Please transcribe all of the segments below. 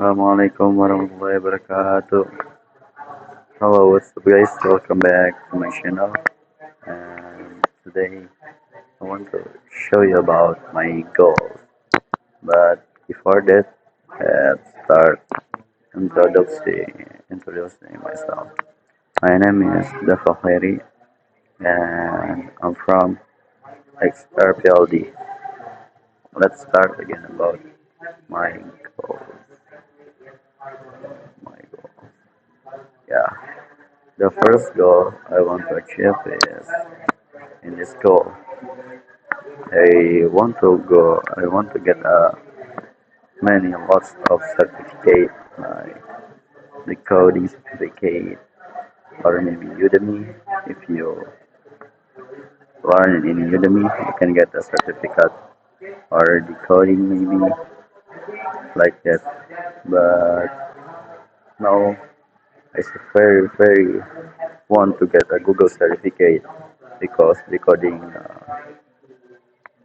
Assalamualaikum warahmatullahi wabarakatuh. Hello, what's up, guys? Welcome back to my channel. And today I want to show you about my goals. But before that, let's start introducing myself. My name is Dafa Khairi, and I'm from XRPLD. Let's start again about my goals. My goal. Yeah, the first goal I want to achieve is in this goal. I want to get lots of certificate like the coding certificate or maybe Udemy. If you learn in Udemy, you can get a certificate or decoding maybe like that. But now very want to get a Google certificate because decoding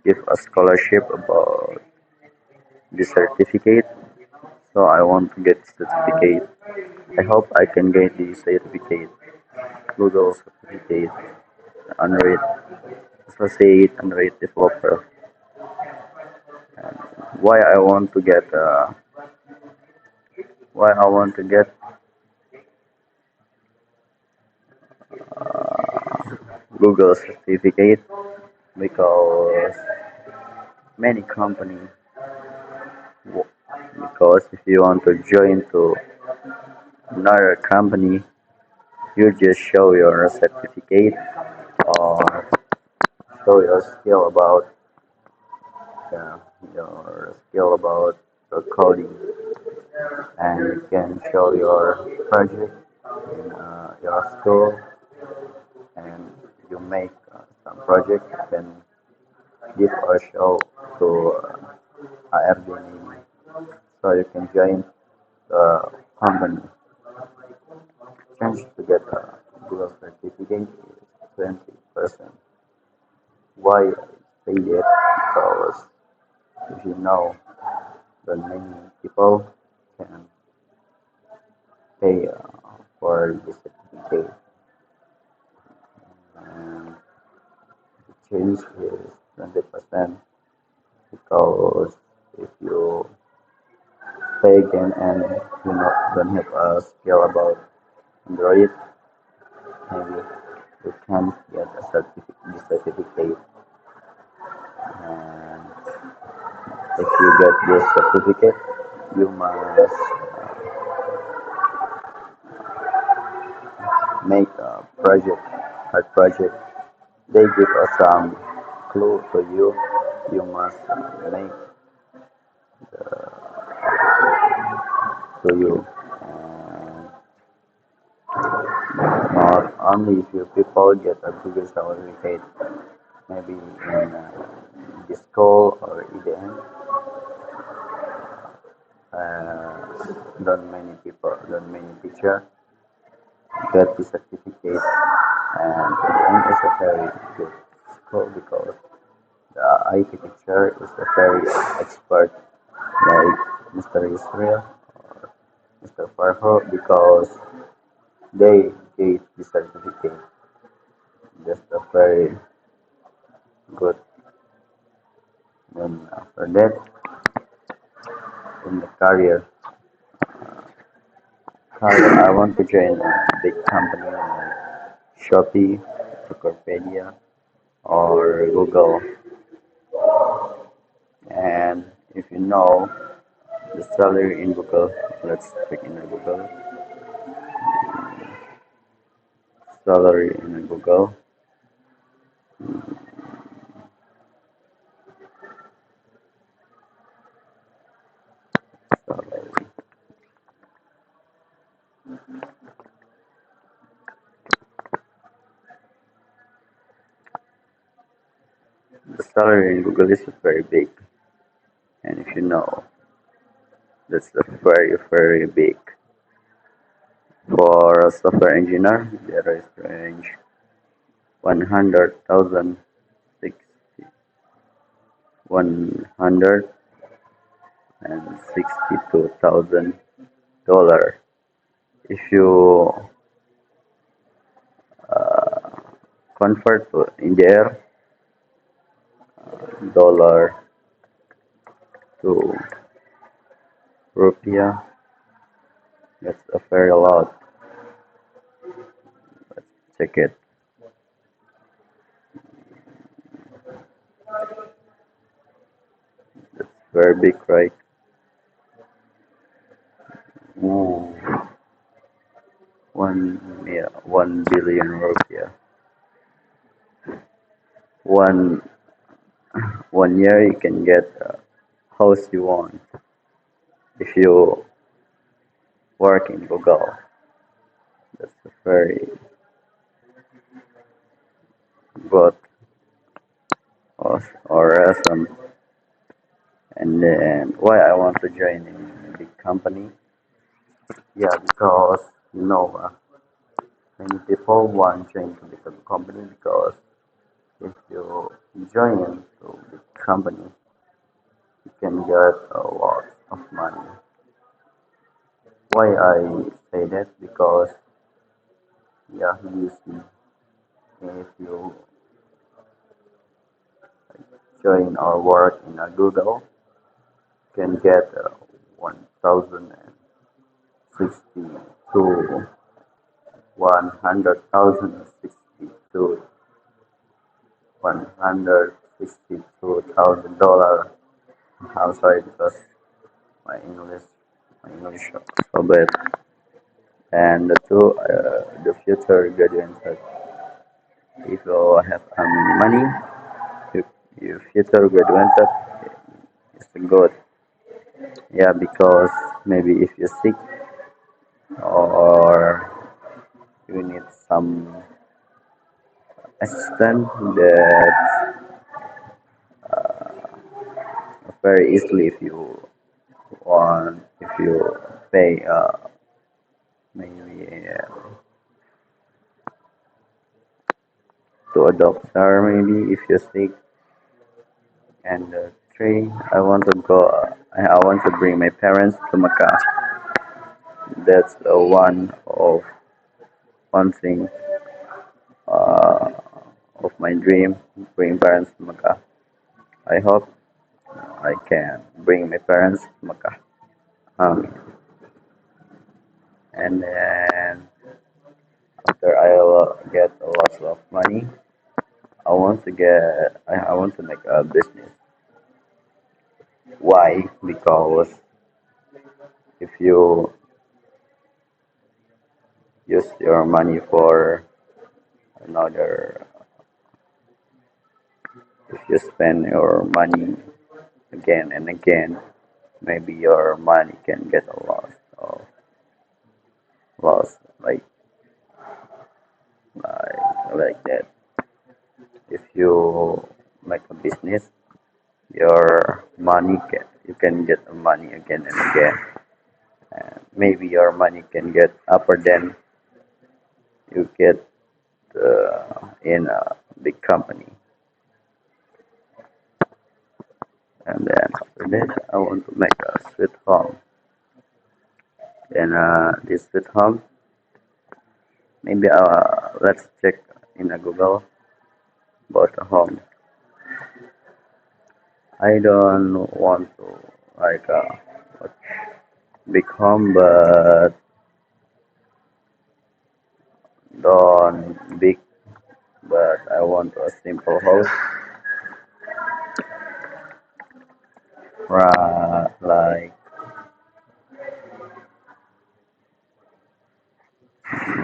give a scholarship about the certificate. So I want to get certificate. I hope I can get the certificate, Google certificate, Android associate, Android developer. Why I want to get why I want to get Google certificate because many company because if you want to join to another company, you just show your certificate or show your skill about uh, your skill about the coding, and you can show your project in your school, and you make some project you can give or show to ARD maybe, so you can join the company. Chance to get a Google certificate is 20%. Why I say that? Because if you know that many people can pay for the certificate, and the change is 20% because if you pay again and you don't have a skill about Android, maybe you can't get the certificate. And if you get this certificate, you must make a project, hard project. They give us some clue to you. You must make to you. And not only if you people get a Google certificate, maybe in the school or EDM, don't many teacher get the certificate, and EDM is a very good school because the IT teacher is a very expert like Mr. Israel or Mr. Farho because they gave the certificate. Just a very good. Then after that, in the career, I want to join a big company like Shopee, Tokopedia, or Google. And if you know the salary in Google, let's check in the Google. Salary in Google. Salary. The salary in Google is very big, and if you know, that's a very big. For a software engineer, there is range 100,000, 162,000 dollar. If you uh, convert to India dollar to rupiah, that's a very lot. Check it. That's very big, right? Ooh, 1 billion rupiah. One 1 year you can get a house you want if you work in Google. That's a very good or awesome. And then why I want to join in a big company? Yeah, because many people want to join to become company because if you join to big company, you can get a lot of money. Why I say that? Because yeah, you see, if you join or work in a Google, you can get 1,060 to 100,060 to $162,000. I'm sorry because my English my English is so bad. And the future graduates, if you have money, you, your future graduates is good. Yeah, because maybe if you're sick or you need some assistance that very easily if you want if you pay maybe to a doctor maybe if you're sick. And three, I want to go. I want to bring my parents to Makkah. That's one thing uh, of my dream. Bring parents to Makkah. I hope I can bring my parents to Makkah. Um, and then after I'll get a lot of money, I want to make a business. Why? Because if you use your money for another, if you spend your money again and again, maybe your money can get a loss like that. If you make a business, your money you can get money again and again. Maybe your money can get upper than you get in a big company. And then after that, I want to make a sweet home. Then this sweet home, maybe let's check in a Google about a home. I don't want to like a big home, but don't big. But I want a simple house,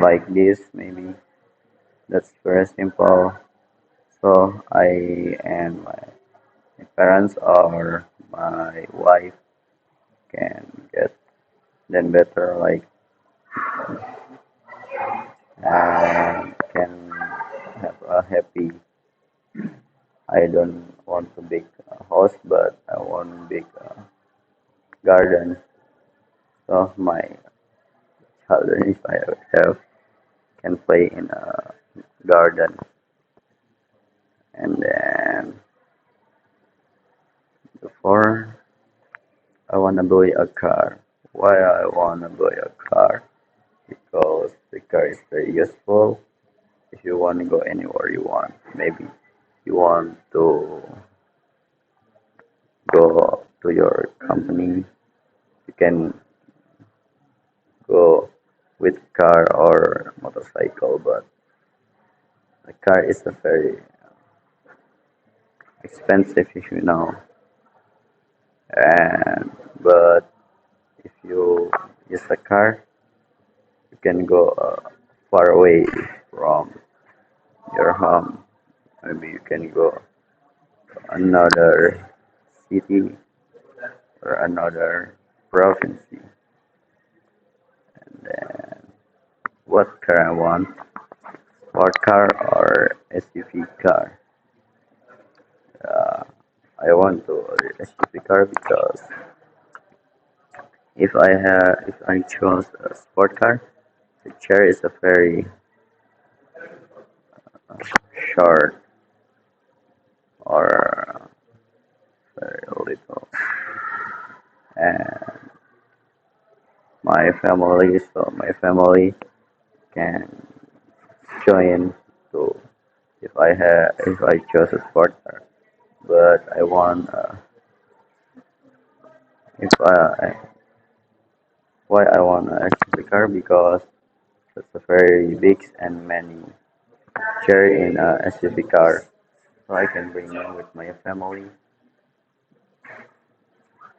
like this maybe. That's very simple. So I and my parents or my wife can get then better like and can have a happy. I don't want a big house, but I want big garden. So my children, if I have, can play in a garden. And then before I wanna buy a car. Why I wanna buy a car? Because the car is very useful. If you wanna go anywhere you want, maybe you want to go to your company, you can go with car or motorcycle. But a car is a very expensive, if you know. And but if you use a car, you can go far away from your home. Maybe you can go to another city or another province. And then what car I want? Sport car or SUV car? Uh, I want to SUV car because if I chose a sport car, the chair is a very short or very little, and my family can join to if I chose a sport car. But I want if why I want a SUV car because it's a very big and many chair in a SUV car, so I can bring them with my family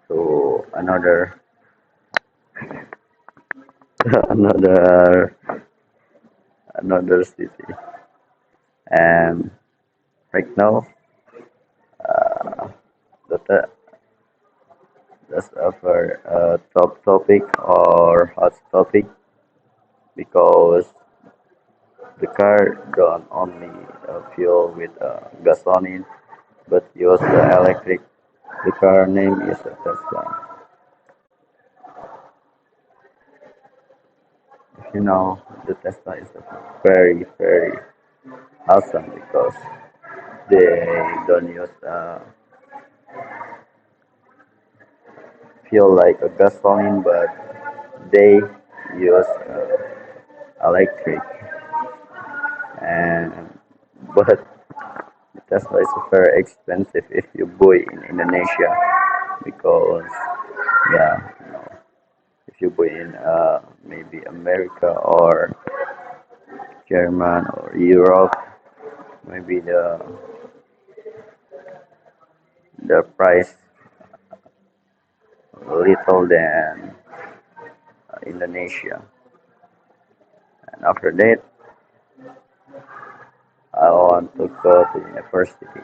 to another another city. And right now, uh, that that's a very top topic or hot topic because the car don't only fuel with gasoline but use the electric. The car name is a Tesla. If you know, the Tesla is a very awesome because they don't use fuel like a gasoline, but they use electric. And but Tesla is very expensive if you buy in Indonesia because yeah, you know, if you buy in maybe America or German or Europe, maybe the price little than Indonesia. And after that, I want to go to university.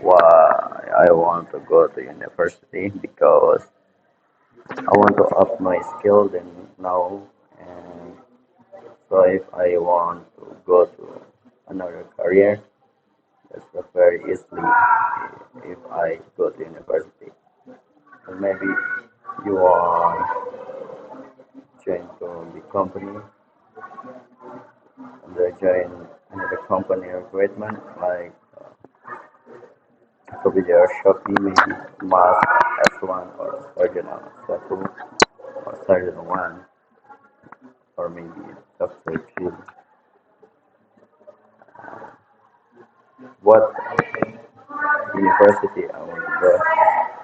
Why I want to go to university? Because I want to up my skill than now. And so if I want to go to another career, that's not very easily if I go to university. So maybe you want join to the company and they join another company recruitment like could be their Shopee, maybe Mask S1 or Surgeon S2 or Surgeon 1 or maybe Doctor Q. What university I want to go?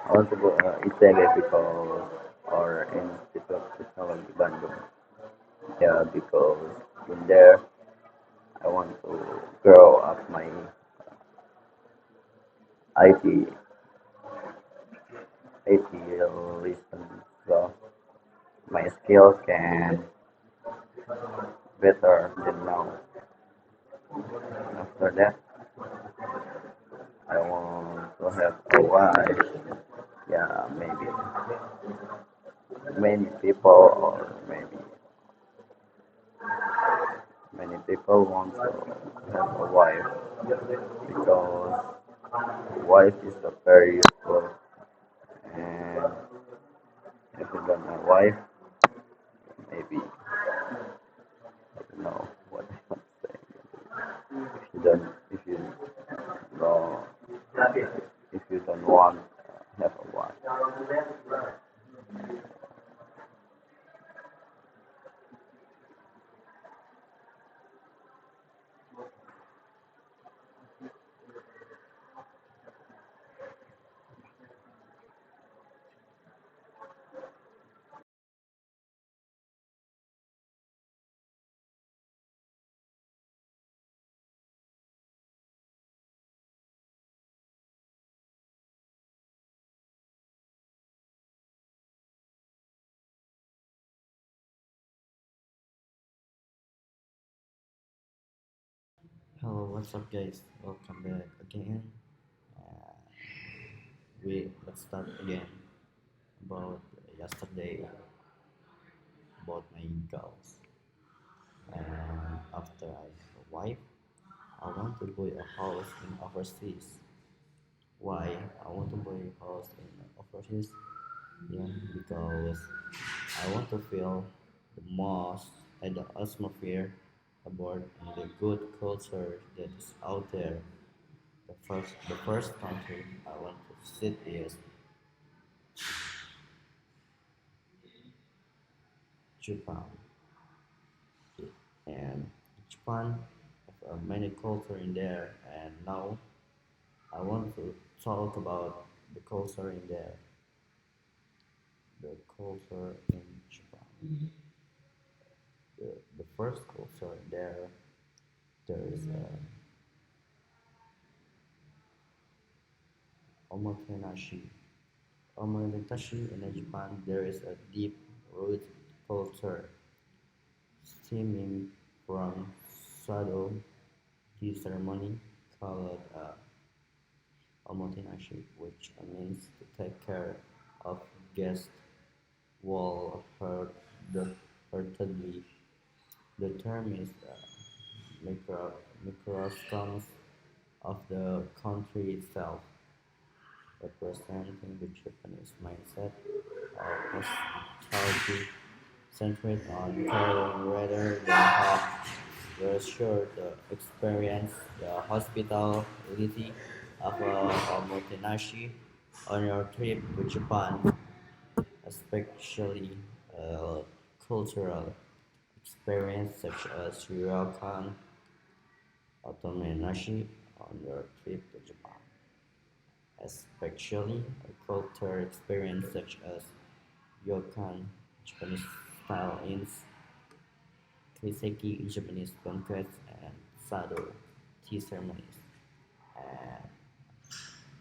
I want to go ITB because or Institute of Technology Bandung. Yeah, because in there I want to grow up my IT IT listen so my skills can better than now. After that, I want to have a wife. Yeah, maybe many people or maybe many people want to have a wife because wife is a very useful and if you don't have a wife, maybe I don't know what I want to say. If you don't if you don't want have a wife. Hello, what's up, guys? Welcome back again. Uh, let's start again about yesterday about my goals. And after I have a wife, I want to buy a house in overseas. Why? I want to buy a house in overseas. Yeah, because I want to feel the most and the atmosphere about and the good culture that is out there. The first country I want to visit is Japan. And Japan have many culture in there, and now I want to talk about the culture in there, the culture in Japan. The first culture there is omotenashi. Omotenashi in Japan there is a deep root culture stemming from Sado tea ceremony called omotenashi, which means to take care of guests while heartedly. The term is microcosms of the country itself, representing the Japanese mindset of hospitality centered on caring rather than harm. Reassure the experience the hospitality of a multinational on your trip to Japan, especially cultural experience such as ryokan otomenashi on your trip to Japan, especially a cultural experience such as ryokan Japanese style inns, kaiseki Japanese banquets, and sado tea ceremonies. And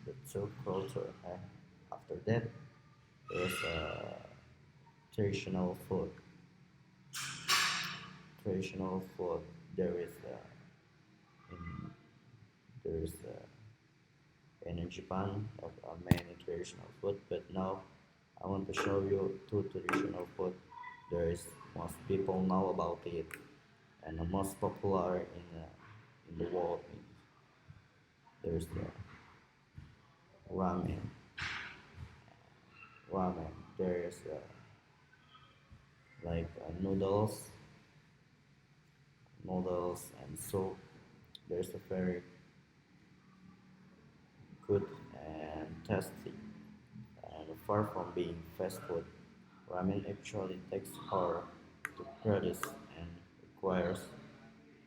the two culture. After that, there's traditional food. Traditional food. There is in there is and in Japan have many traditional food, but now I want to show you two traditional food. There is most people know about it, and the most popular in the world. There's the ramen. Ramen. There's like noodles and soup. There's a very good and tasty. And far from being fast food, ramen actually takes hours to produce and requires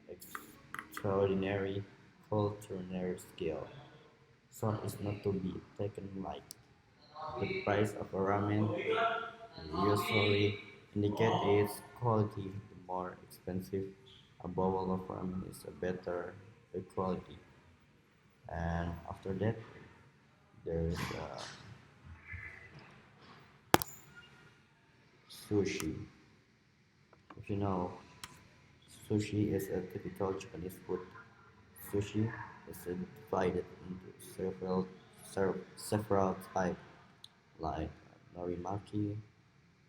extraordinary culinary skill. So it's not to be taken light. The price of a ramen usually indicate its quality. The more expensive a bowl of ramen is, a better the quality. And after that, there's sushi. If you know, sushi is a typical Japanese food. Sushi is divided into several types like norimaki,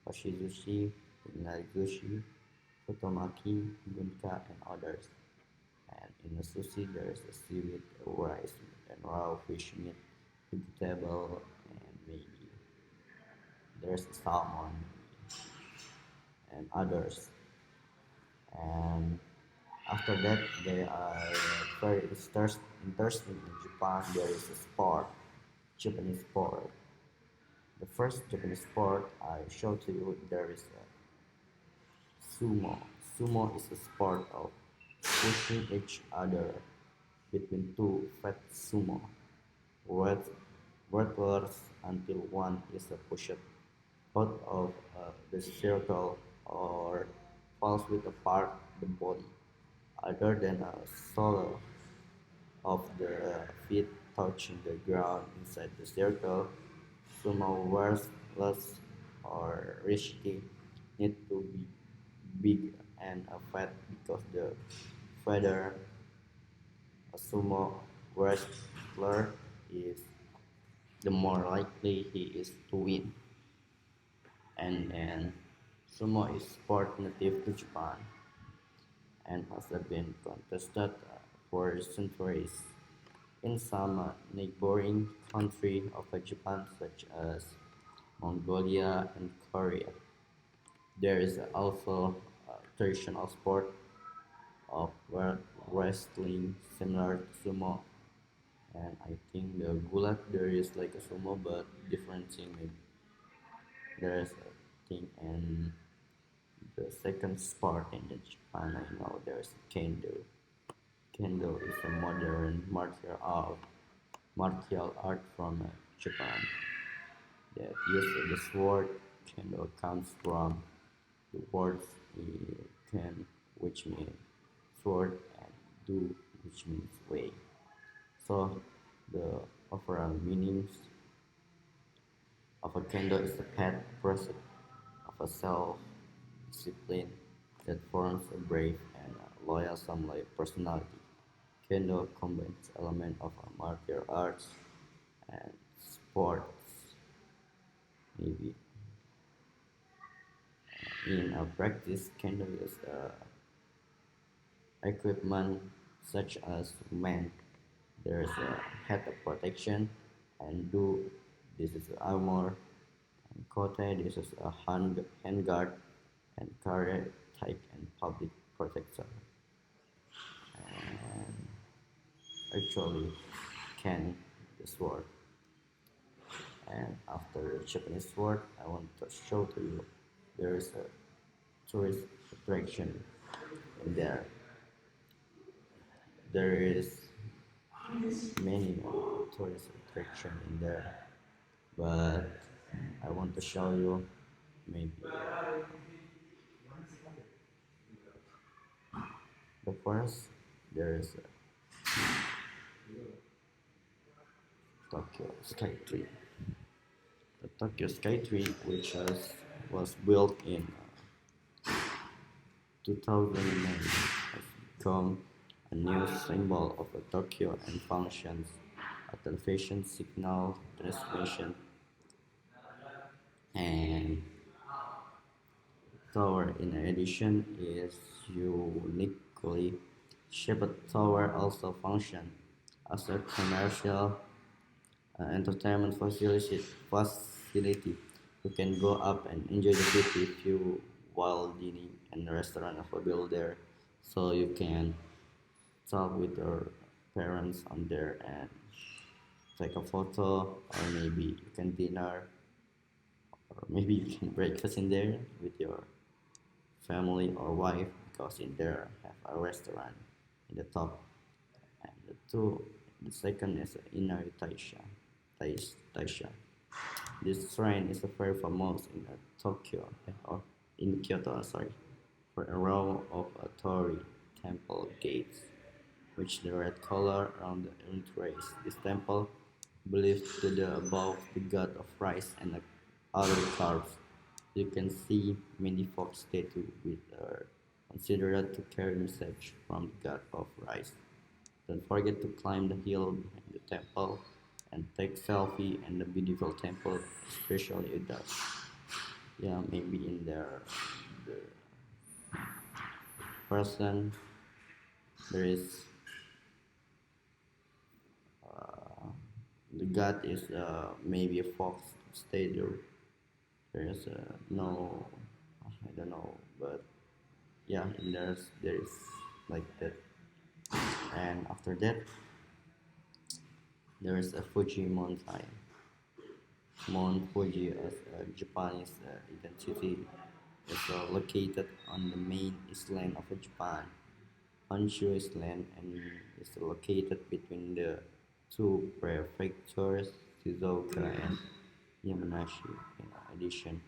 oshizushi, inarizushi, futomaki, bunka, and others. And in the sushi, there is a seaweed, rice, and raw fish meat, vegetable, and maybe there's salmon and others. And after that, they are very interesting in Japan. There is a sport, Japanese sport. The first Japanese sport I show to you there is sumo. Sumo is a sport of pushing each other between two fat sumo wrestlers until one is pushed out of the circle or falls with a part of the body other than a sole of the feet touching the ground inside the circle. Sumo wrestlers or risky need to be big and fat because the feather a sumo wrestler is, the more likely he is to win. And sumo is sport native to Japan and has been contested for centuries in some neighboring countries of Japan such as Mongolia and Korea. There is also a traditional sport of wrestling similar to sumo, and I think the gulat there is like a sumo but different thing. Maybe there is a thing, and the second sport in the Japan I know there's kendo. Kendo is a modern martial art from Japan that uses the sword. Kendo comes from the words ken, which means sword, and do, which means way. So the overall meanings of a kendo is a path pursuit of a self-discipline that forms a brave and loyal samurai personality. Kendo combines elements of martial arts and sports. Maybe in a practice, kendo is equipment such as man. There is a head of protection, and do, this is armor, and kote, this is a handguard, and kare, type and public protector. And actually, can the sword. And after the Japanese sword, I want to show to you there is a tourist attraction in there. There is many tourist attraction in there, but I want to show you maybe the first. There is a Tokyo Skytree. The Tokyo Skytree, which was built in 2009, has become a new symbol of Tokyo and functions a television signal transmission and tower. In addition, is uniquely shaped tower also function as a commercial entertainment facility. You can go up and enjoy the city view while dining and restaurant available there, so you can talk with your parents on there and take a photo, or maybe you can dinner, or maybe you can breakfast in there with your family or wife, because in there have a restaurant in the top. And the second is Inari Taisha. This shrine is very famous in Tokyo, or in Kyoto, sorry, for a row of torii temple gates, which the red color around the entrance. This temple, believed to the above the god of rice and other carbs. You can see many folk statues which are considered to carry message from the god of rice. Don't forget to climb the hill behind the temple and take selfie in the beautiful temple, especially the, yeah, maybe in there the person there is the god is maybe a fox statue. There is no, I don't know, but yeah, in there is like that. And after that, there is a Fuji mountain. Mount Fuji as a Japanese identity is located on the main island of Japan, Honshu Island, and is located between the two prefectures, Shizuoka and Yamanashi. In addition,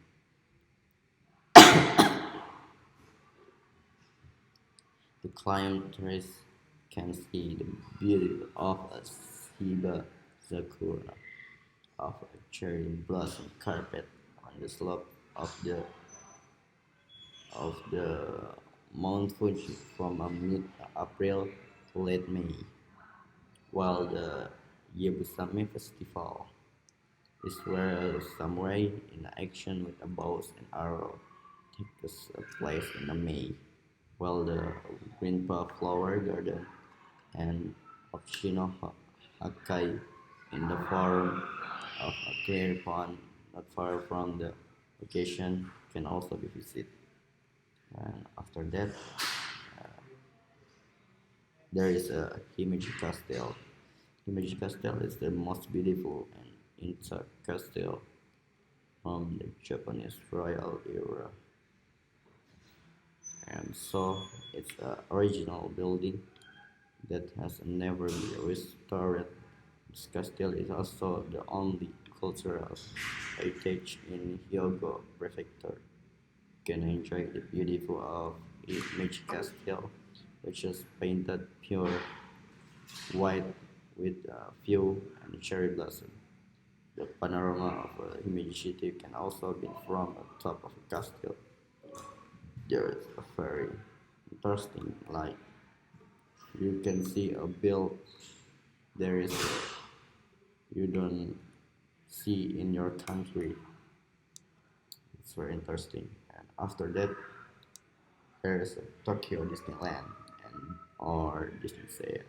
the climbers can see the beauty of a Shiba Sakura, of a cherry blossom carpet on the slope of the Mount Fuji from mid-April to late May. while the Yebusame Festival is where a samurai in action with a bow and arrow takes place in May, while the Greenpa Flower Garden and Okshino Hakkai in the form of a clear pond not far from the location can also be visited. And after that, there is a Himeji Castle. Himeji Castle is the most beautiful and intact castle from the Japanese royal era. And so it's an original building that has never been restored. This castle is also the only cultural heritage in Hyogo Prefecture. You can enjoy the beauty of Himeji Castle, which is painted pure white with a few and cherry blossom. The panorama of Himeji City can also be from the top of a castle. There is a very interesting like you can see a build there is you don't see in your country. It's very interesting. And after that, there is a Tokyo Disneyland and or Disney.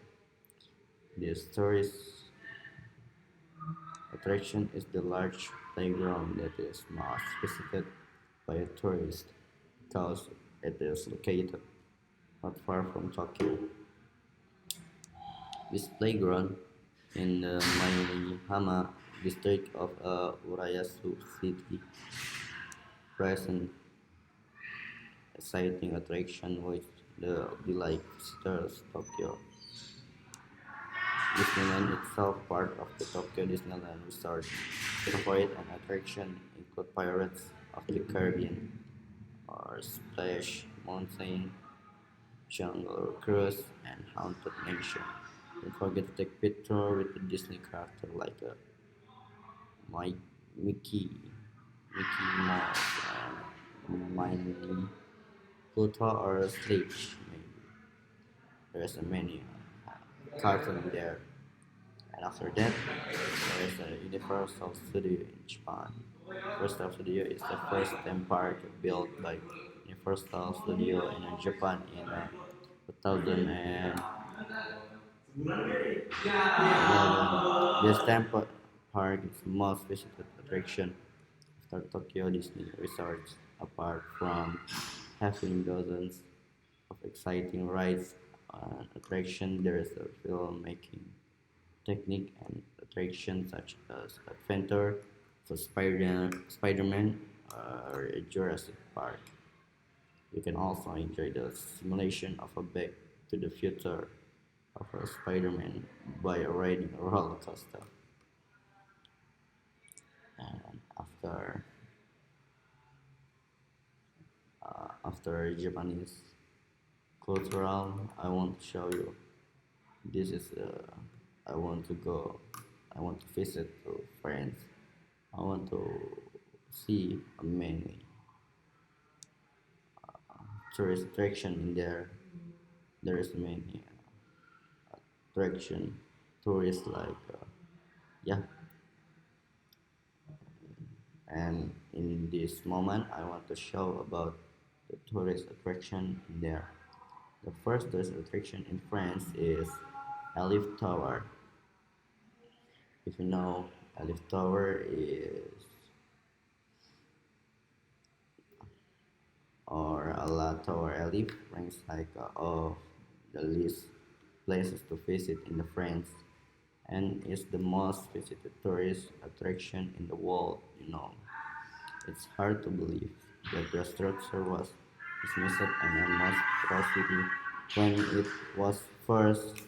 This tourist attraction is the large playground that is most visited by tourists because it is located not far from Tokyo. This playground in the Maihama district of Urayasu City present exciting attraction which the delight visitors Tokyo Disneyland itself, part of the Tokyo Disneyland Resort. Favorite and attraction include Pirates of the Caribbean or Splash Mountain, Jungle Cruise, and Haunted Mansion. Don't forget to take picture with the Disney character like Mike, Mickey Mouse, and Minnie, Pluto, or Stitch. Maybe there's a many cartoon there. And after that, there is a Universal Studio in Japan. Universal Studio is the first theme park built by Universal Studio in Japan in 2011. This theme park is the most visited attraction after Tokyo Disney Resorts. Apart from having dozens of exciting rides and attractions, there is a filmmaking technique and attractions such as Adventure for Spider-Man or Jurassic Park. You can also enjoy the simulation of a Back to the Future of a Spider-Man by riding a roller coaster. And after Japanese cultural, I want to show you. This is I want to go. I want to visit to France. I want to see many tourist attraction in there. There is many attraction tourists like yeah. And in this moment, I want to show about the tourist attraction in there. The first tourist attraction in France is Elif Tower. If you know, Elif Tower is or Allah Tower Elif ranks like of the list places to visit in the France and is the most visited tourist attraction in the world. It's hard to believe that the structure was dismissed and a monstrosity when it was first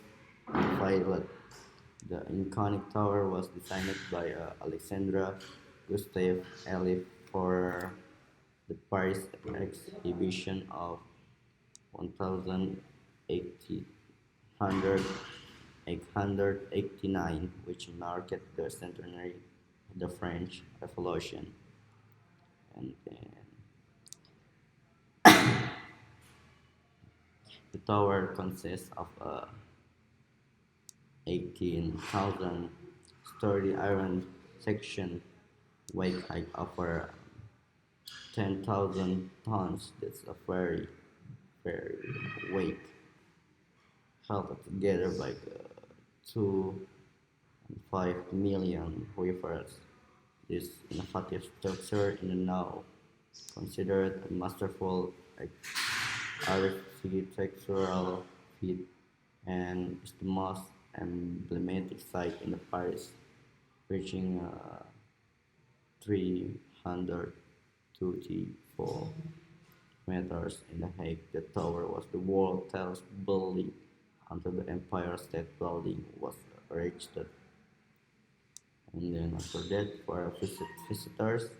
unveiled. The iconic tower was designed by Alexandra Gustave Eiffel for the Paris exhibition of 1889, which marked the centenary of the French Revolution. And then the tower consists of 18,000 story iron section, weight height over 10,000 tons. That's a very weight. Held together by 2.5 million wafers. This innovative structure is now considered a masterful architectural feat and is the most emblematic site in Paris, reaching 324 meters in the height. The tower was the world's tallest building until the Empire State Building was reached. And then after that, for visitors,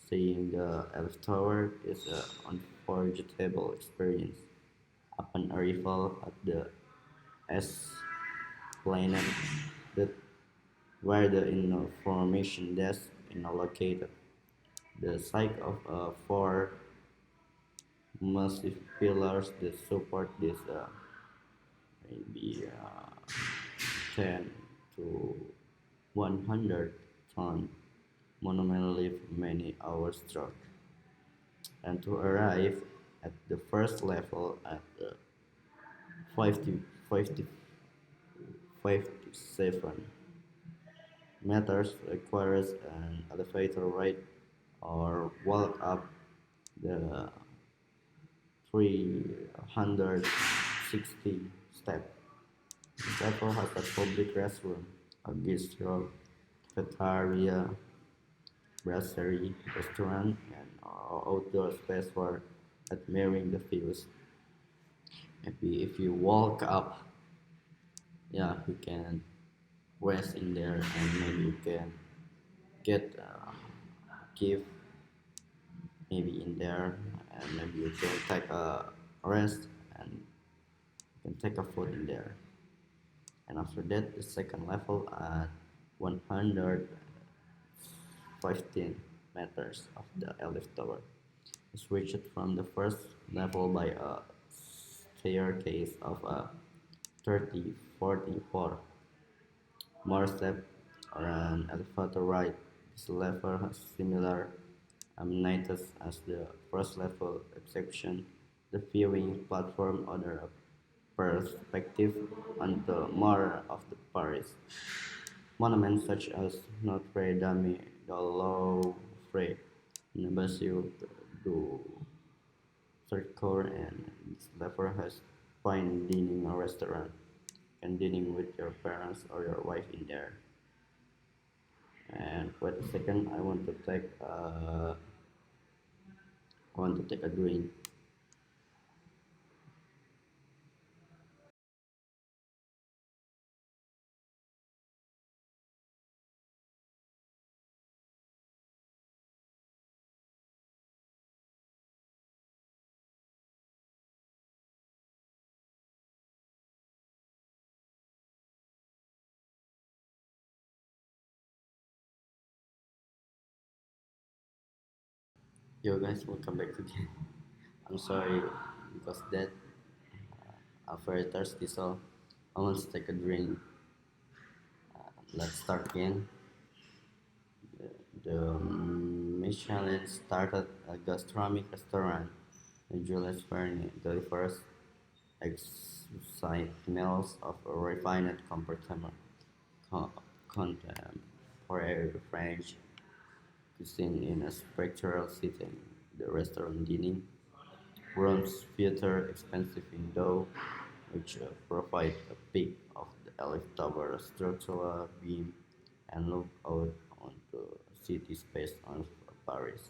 seeing the Elf Tower is an unforgettable experience. Upon arrival at the S Planet, that where the information desk is located, the site of four massive pillars that support this maybe 10 to 100 ton monument leave many hours struck. And to arrive at the first level at 50, 50, 57 meters requires an elevator ride or walk up the 360 step. The level has a public restroom, a bistro, cafeteria, brasserie, restaurant, and outdoor space for admiring the views. Maybe if you walk up, yeah, you can rest in there, and maybe you can get gift maybe in there, and maybe you can take a rest and you can take a food in there. And after that, the second level at 115 meters of the Elif Tower is reached from the first level by a staircase of 30, 44 more steps or an elevator ride. This level has similar amenities as the first level, exception the viewing platform on a perspective on the more of the Paris. Monuments such as Notre Dame de Louvre, the Basilique du Cercle, and this level has fine dining restaurant and dining with your parents or your wife in there. And wait a second, I want to take a drink. Yo guys, welcome back again. I'm sorry because that I'm very thirsty, so I want to take a drink. Let's start again. The Michelin started a gastronomic restaurant in Jules Verne delivers exquisite meals of refined co- contemporary French cuisine in a spectral setting. The restaurant dining rooms feature expensive windows which provide a peek of the Elf Tower structural beam and look out onto city space of Paris.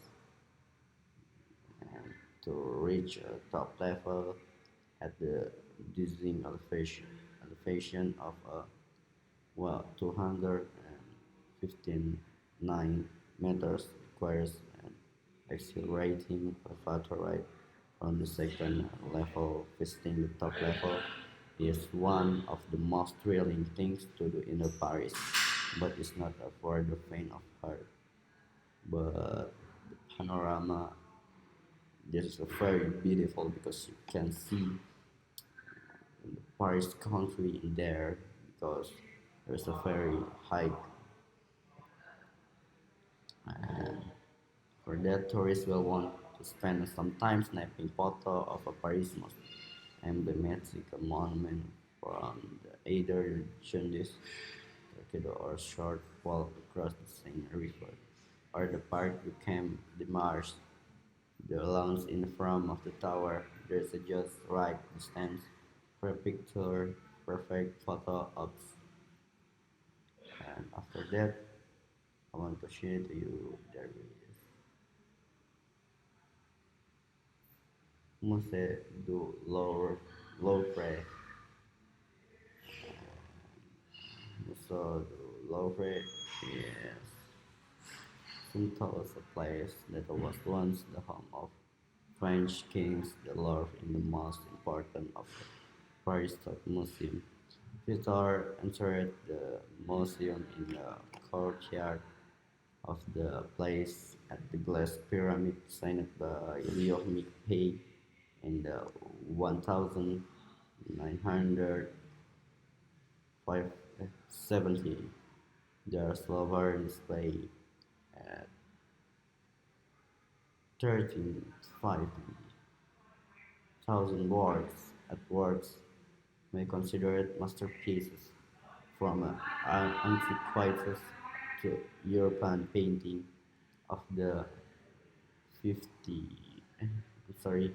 And to reach a top level at the dizzying elevation of 259 meters requires an exhilarating elevator ride from the second level. Visiting the top level is one of the most thrilling things to do in Paris, but it's not for the faint of heart. But the panorama, this is very beautiful because you can see the Paris country in there because There's a ferry hike, and for that, tourists will want to spend some time snapping photo of a Paris most emblematic monument from the either Jaundice, Turkey or short walk across the Seine River, or the Parc du Camp de Mars, the lounge in front of the tower. There's a just right distance for a picture, perfect photo ops. And after that, I want to share to you there is Musée du Louvre. So the Louvre is Suntos, a place that was once the home of French kings. The Louvre is the most important of the Paris Art Museum. Visitors entered the museum in the courtyard of the place at the glass pyramid designed by Leo McPay in the 1970. Their silver display at 13,500 works at works may consider it masterpieces from antiquities to European painting of the 50 sorry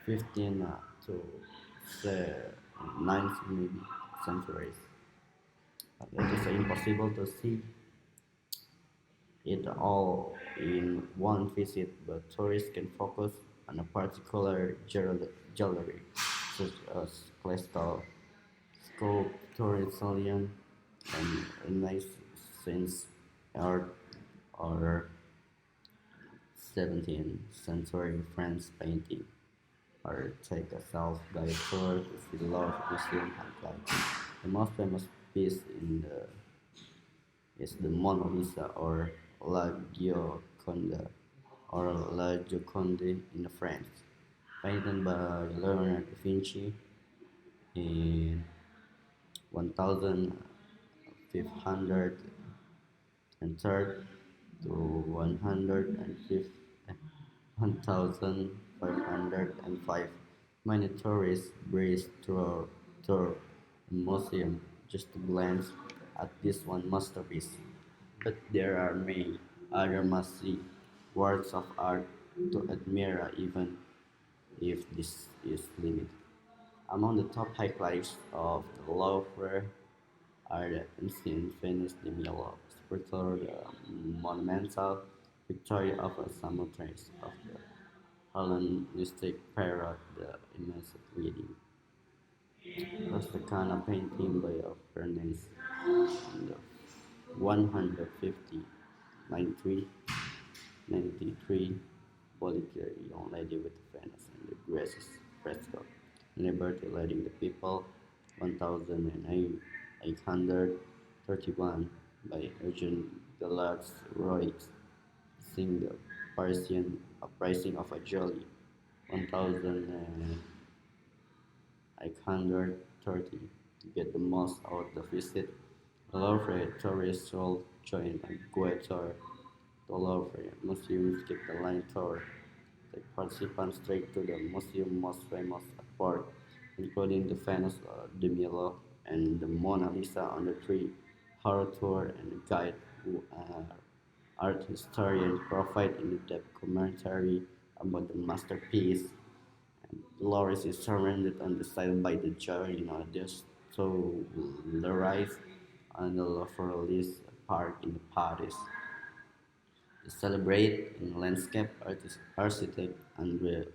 15 to the 9th maybe centuries. It is impossible to see it all in one visit, but tourists can focus on a particular gallery, such as classical sculptural and Renaissance art or 17th century French painting, or take a self-guided tour to see the Louvre Museum highlight. The most famous piece in the is the Mona Lisa or La Gioconda or La Gioconde in France, painted by Leonardo da Vinci in 1503 to 1505. Many tourists breeze through the museum just to glance at this one masterpiece. But there are many other must-see works of art to admire even if this is limited. Among the top highlights of the Louvre are the ancient Venice de Milo, spiritual monumental Victoria of a Samothrace of the Hellenistic period, the immense reading. Rusticana painting by Bernays in the 150 93 Bolliger, young lady with Venus and the Graces fresco. Liberty leading the people 1831 by Eugene Deluxe Roy, sing the Parisian uprising of a jolly 1830 to get the most out of the visit. The Louvre tourists will join a guide tour. The Louvre Museum skip the line tour. Take participants straight to the museum's most famous part, including the Venus de Milo and the Mona Lisa on the tree. Horror tour and a guide who are art historian provide in-depth commentary about the masterpiece. And Dolores is surrounded on the side by the Giardino to the right and the Louvre Park in Paris. To celebrate in landscape architect André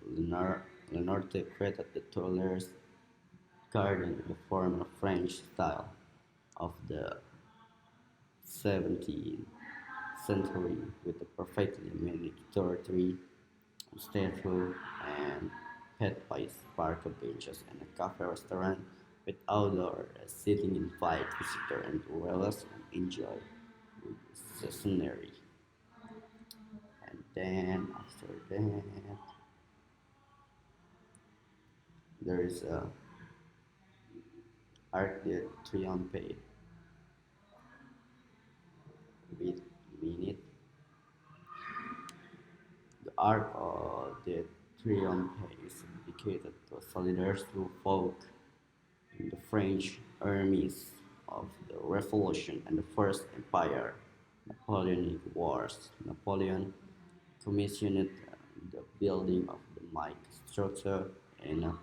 Lenoir created the Tuileries Garden in the form of French style of the 17th century with a perfectly manicured tree, statue, and pet pies, park benches, and a cafe restaurant with outdoor seating invite visitors and dwellers and enjoy the scenery. And then after that, there is a Arc de Triomphe. Wait a minute. The Arc of the Triomphe is dedicated to soldiers who fought in the French armies of the Revolution and the First Empire Napoleonic Wars. Napoleon commissioned the building of the Mike structure in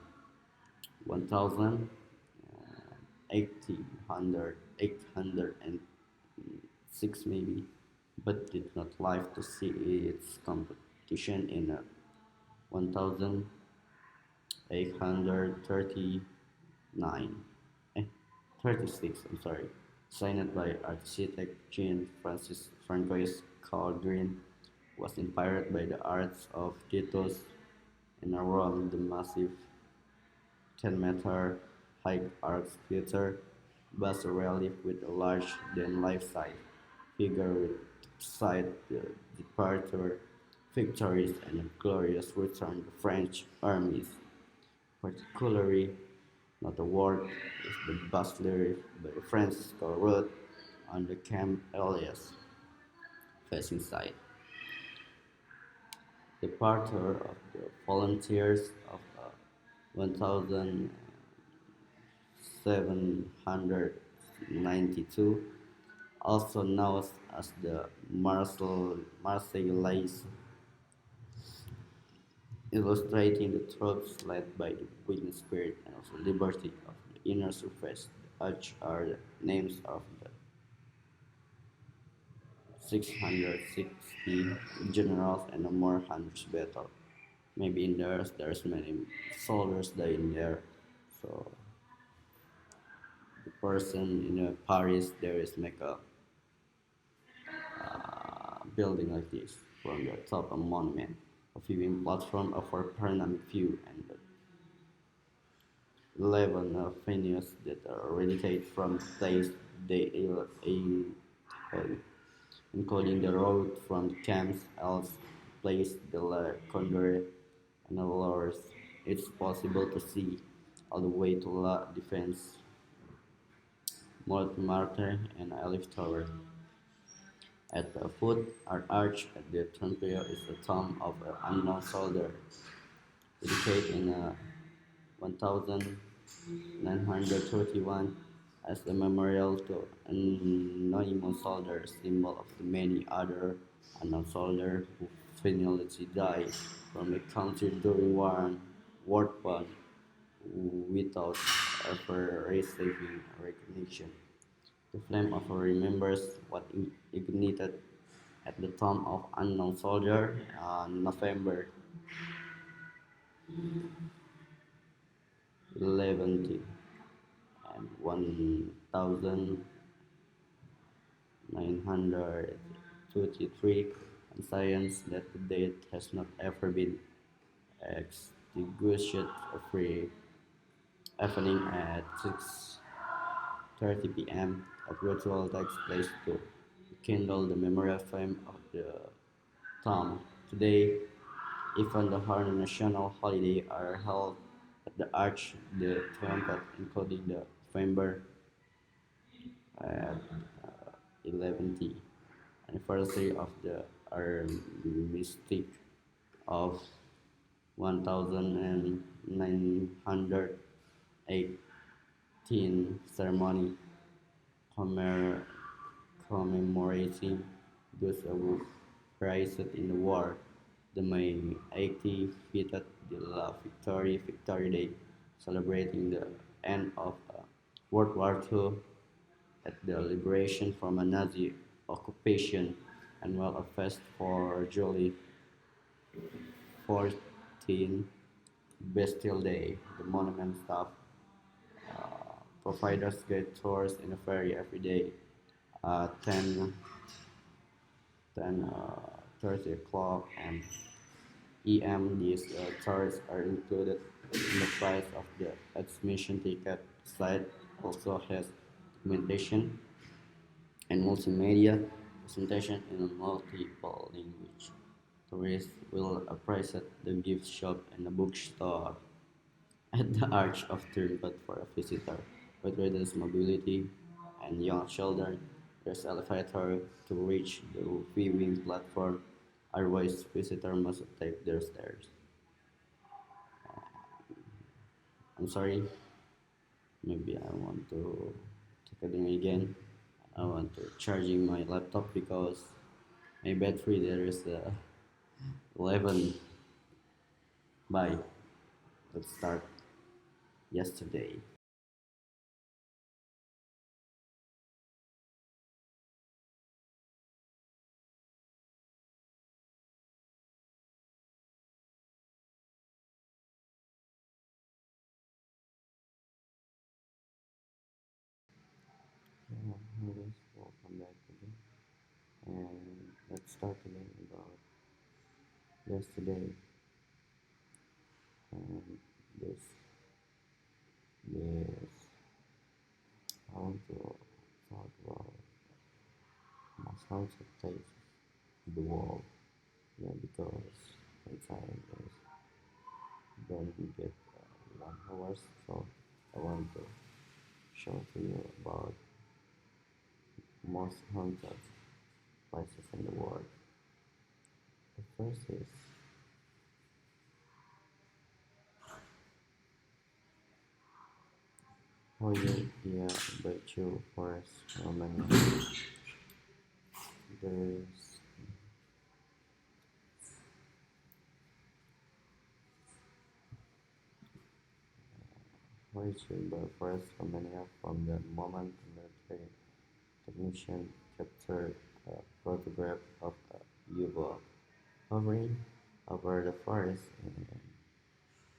1806 maybe, but did not live to see its competition in 1839, eh, 36, I'm sorry, signed by architect Jean Francis Francois Calgren, was inspired by the arts of Titus and around the massive 10-meter high arch sculpture bas relief with a large than life-size figure with side departure victories and a glorious return to French armies. Particularly noteworthy is the bas relief by Francisco Rudd on the Camp Elias facing side. Departure of the volunteers of 1792, also known as the Marseillaise, illustrating the troops led by the winning spirit and also liberty of the inner surface. The arch are the names of the 660 generals and more hundreds battle. Maybe in there's many soldiers die in there. So the person in Paris there is make a building like this from the top a monument, a viewing platform for panoramic view and the 11 venues that are radiate from the place they hold, including the road from the camps, Els, Place de la Condore, and Lourdes. It's possible to see all the way to La Défense, Montmartre, and Elif Tower. At the foot or arch at the Temple is the tomb of an unknown soldier, dedicated in 1931 as a memorial to anonymous soldier, symbol of the many other unknown soldiers who finally died from the country during World War without ever receiving recognition. The flame of remembers what ignited at the tomb of unknown soldier on November 11th and 1923, and science that the date has not ever been extinguished. Free evening at 6:30 p.m. A ritual takes place to kindle the memorial flame of the tomb. Today, even the national holiday are held at the Arch de Triomphe, including the November at 11th anniversary of the armistice of 1918 ceremony commemorating those who perished in the war. The May 80 fitted the La Victory Day, celebrating the end of World War II at the liberation from a Nazi occupation, and well a fest for July 14, Bastille Day. The monument staff providers get tours in the ferry every day. 10 o'clock and EM. These tours are included in the price of the admission ticket. The site also has documentation and multimedia presentation in multiple languages. Tourists will appreciate the gift shop and the bookstore at the Arch of Triumph for a visitor with reduced mobility and young children. There's elevator to reach the viewing platform, otherwise visitors must take their stairs. I'm sorry, maybe I want to take a thing again. I want to charging my laptop because my battery there is 11 by. Let's start yesterday. Yes, welcome back again. And let's start again about yesterday. And this, yes, I want to talk about most haunted places in the world. Yeah, because my time is going to get 1 hour, so I want to show to you about most haunted places in the world. The first is Hoya Baiju Forest, Romania. There's Hoya Forest, Romania from the moment the military technician captured a photograph of a UFO hovering over the forest in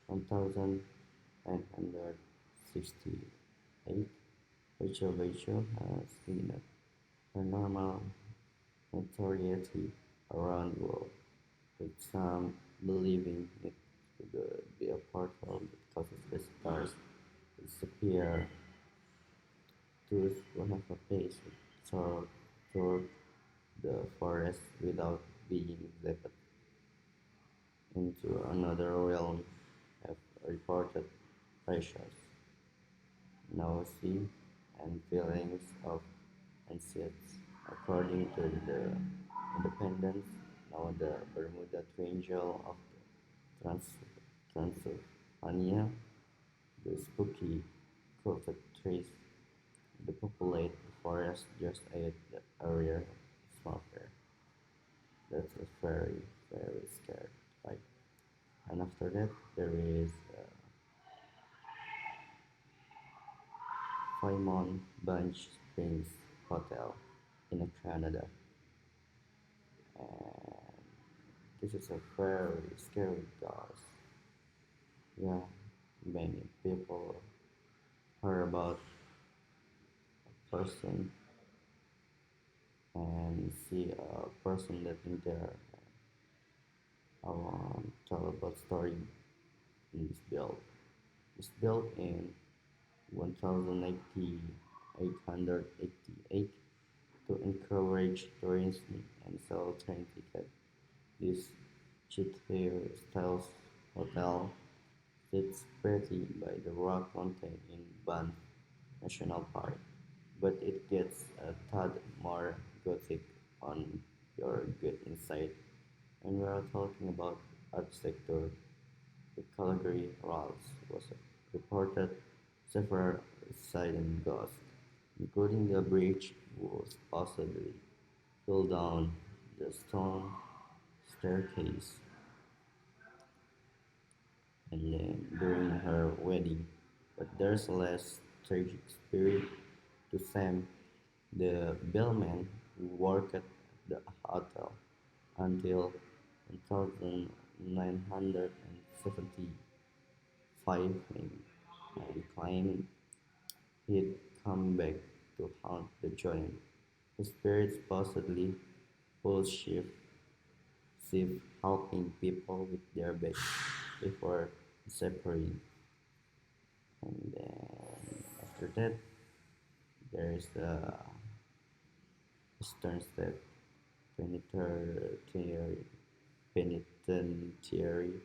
1968. Rachel has seen a paranormal notoriety around the world, with some believing it to be a portal that causes visitors to disappear. Tourists will have a place tour the forest without being zapped into another realm have reported pressures, nausea, and feelings of anxiety. According to the Independent, now the Bermuda Triangle of Transylvania, the spooky curved trees that populate the forest just add the area atmosphere. That's a very, very scary, right? And after that, there is Fairmont Bunch Springs Hotel in Canada. And this is a very scary because, yeah, many people heard about a person and see a person living there. I want to tell about story in this build. It's built in 1888 to encourage tourism and sell train tickets. This Chithier-style hotel sits pretty by the Rock Mountain in Banff National Park, but it gets a tad more gothic on your good inside. When we are talking about architecture, the Calgary Ralphs was reported several sightings ghosts, including the bridge was possibly fell down the stone staircase and then during her wedding. But there's less tragic spirit to Sam, the bellman who worked at the hotel until 1975 maybe, and claimed he'd come back to haunt the joint. His spirits supposedly pull shift helping people with their beds before separating. And then after that, there is the Eastern State Penitentiary, Penitentiary,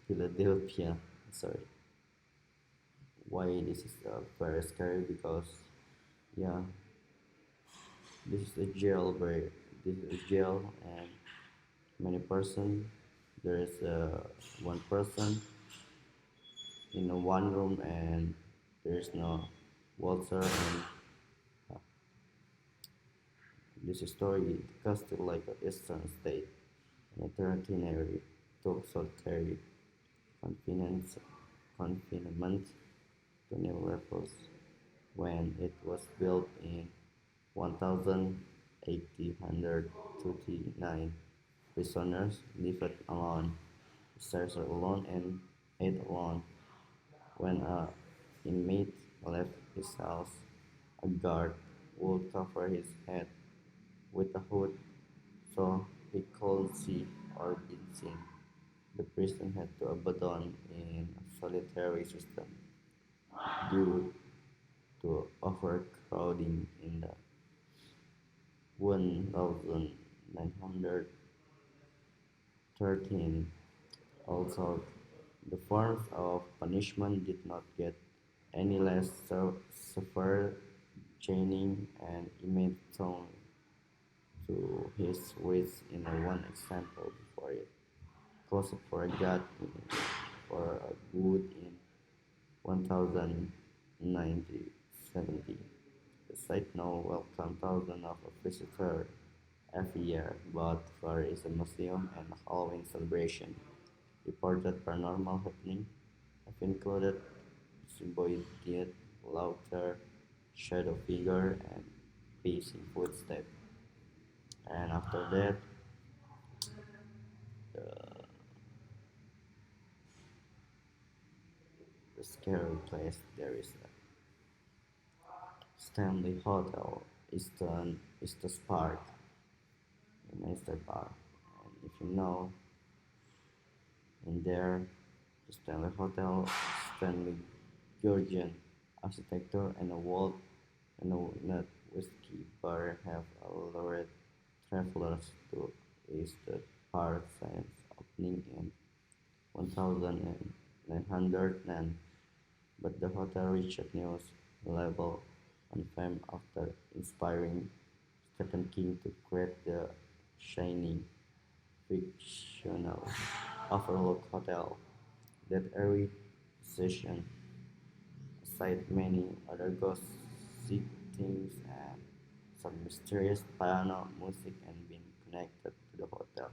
Philadelphia. Sorry. Why this is very scary? Because Yeah, this is a jailbreak. This is a jail and many person. There is one person in a one room and there is no water and this story cast like an eastern state in a tertiary to solitary confinement, confinement to new levels when it was built in 1829. Prisoners lived alone, stairs alone, and ate alone. When a inmate left his house, a guard would cover his head with a hood so he could see or be seen. The prison had to abandon in a solitary system due to overcrowding in the 1913. Also, the forms of punishment did not get any less severe, chaining and inmate thrown to his waist in a one example before it. Cost for a god for a wood in 1070. The site now welcomes thousands of visitors every year, but there is a museum and a Halloween celebration. Reported paranormal happening have included symbiote, laughter, shadow figure, and pacing footsteps. And after that, the scary place there is a Stanley Hotel, Easter Park, in Easter Park. And if you know, in there, the Stanley Hotel, Stanley Georgian architecture, and a wall and a nut whiskey bar have allured travelers to Easter Park since opening in 1909, but the hotel reached new level on fame after inspiring Stephen King to create The Shining, fictional Overlook Hotel. That eerie session, aside many other ghost sightings and some mysterious piano music and being connected to the hotel.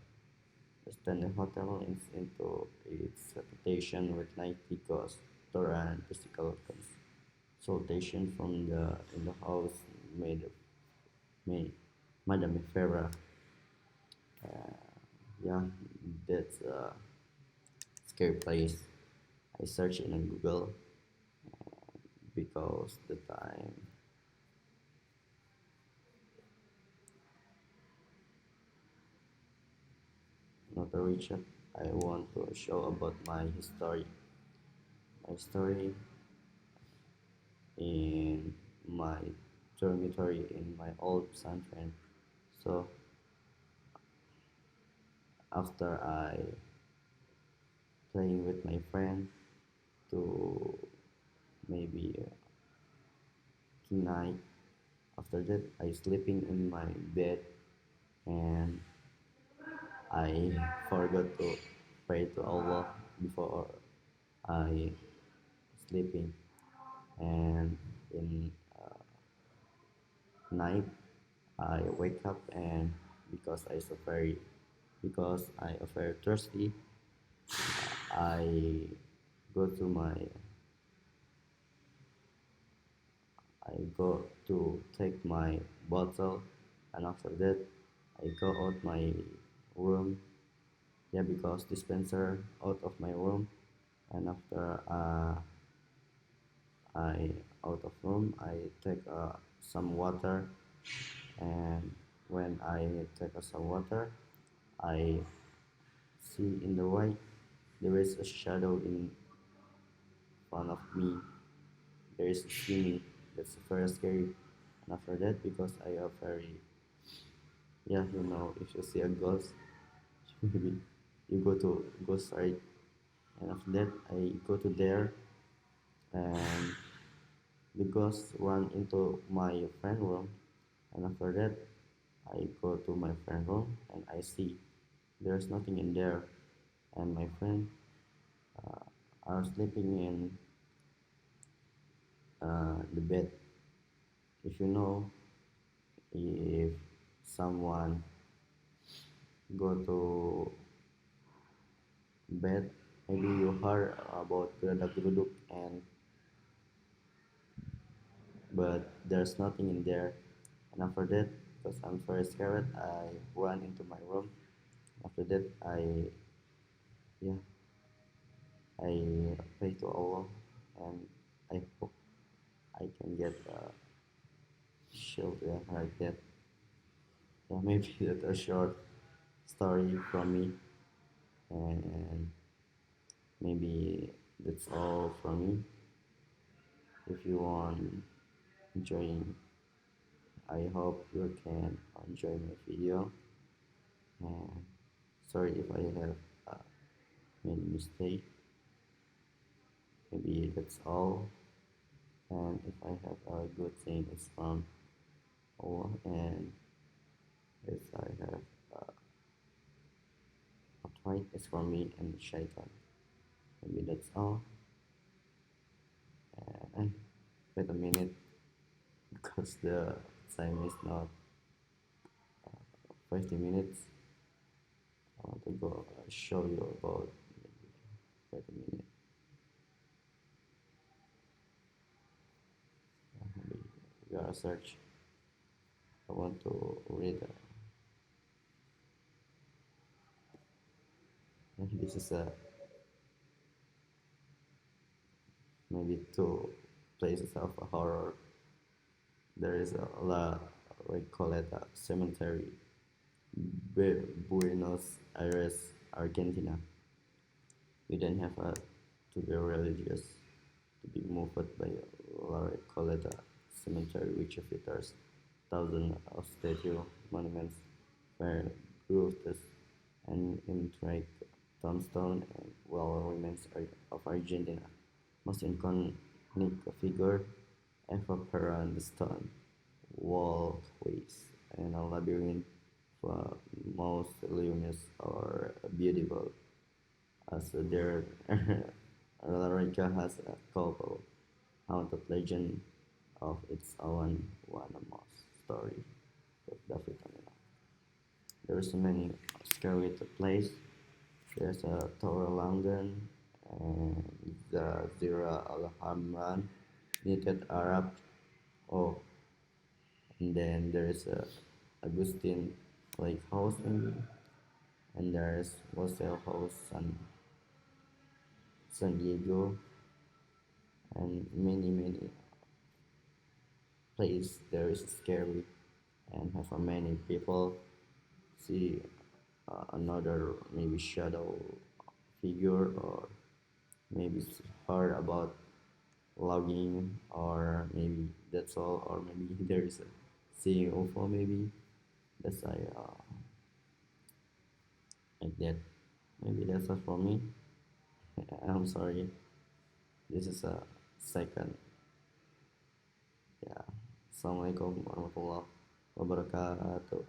The Stanley Hotel is into its reputation with nightly ghost tour and physical consultation from the in the house made made Madame Farah. Yeah, that's a scary place. I searched in Google because the time not reached. I want to show about my history. My story in my dormitory in my old Sanfran. So after I playing with my friend to maybe night. After that, I sleeping in my bed and I forgot to pray to Allah before I sleeping. And in night, I wake up and because I am very thirsty, I go to my I go to take my bottle and after that I go out my room. Yeah, because dispenser out of my room and after I out of room I take some water and when I take some water I see in the right there is a shadow in front of me. There is a ceiling. That's very scary. And after that, because I am very yeah, you know, if you see a ghost, maybe you go to ghost site. And after that, I go to there and the ghost run into my friend room, and after that, I go to my friend room and I see there's nothing in there, and my friend are sleeping in the bed. If you know, if someone go to bed, maybe you heard about geradak geruduk, and but there's nothing in there. And after that, because I'm very scared, I run into my room. After that, yeah, I pray to Allah, and I hope I can get shield, yeah, like that. Yeah, maybe that's a short story from me, and maybe that's all from me. If you want enjoying, I hope you can enjoy my video. And sorry if I have uh, made a mistake. Maybe that's all. And if I have a good thing, it's from Allah. And if I have a fight, it's from me and Shaitan. Maybe that's all. And wait a minute, because the time is not 50 minutes. I want to go show you about. Wait a minute. Maybe we gotta search. I want to read. This is a maybe two places of horror. There is a la, we call it a cemetery, Buenos Aires, Argentina. You don't have to be religious to be moved by La Recoleta Cemetery, which features thousands of statue monuments, where groves and intricate tombstone and well remains of Argentina. Most iconic figure ever on the stone walkways and a labyrinth for most luminous or beautiful as their Laranja has a couple haunted legend of its own, one of most story with David Camila. There's many scary place. There's a Tower London and the Zira Al Hamran, Naked Arab. Oh, and then there's a Augustine Lake House maybe, and there's Wassail House San Diego, and many place there is scary and have a many people see another maybe shadow figure, or maybe heard about logging, or maybe that's all, or maybe there is a seeing UFO maybe. That's like that. Maybe that's all for me. I'm sorry. This is a second. Yeah. Assalamualaikum warahmatullahi wabarakatuh.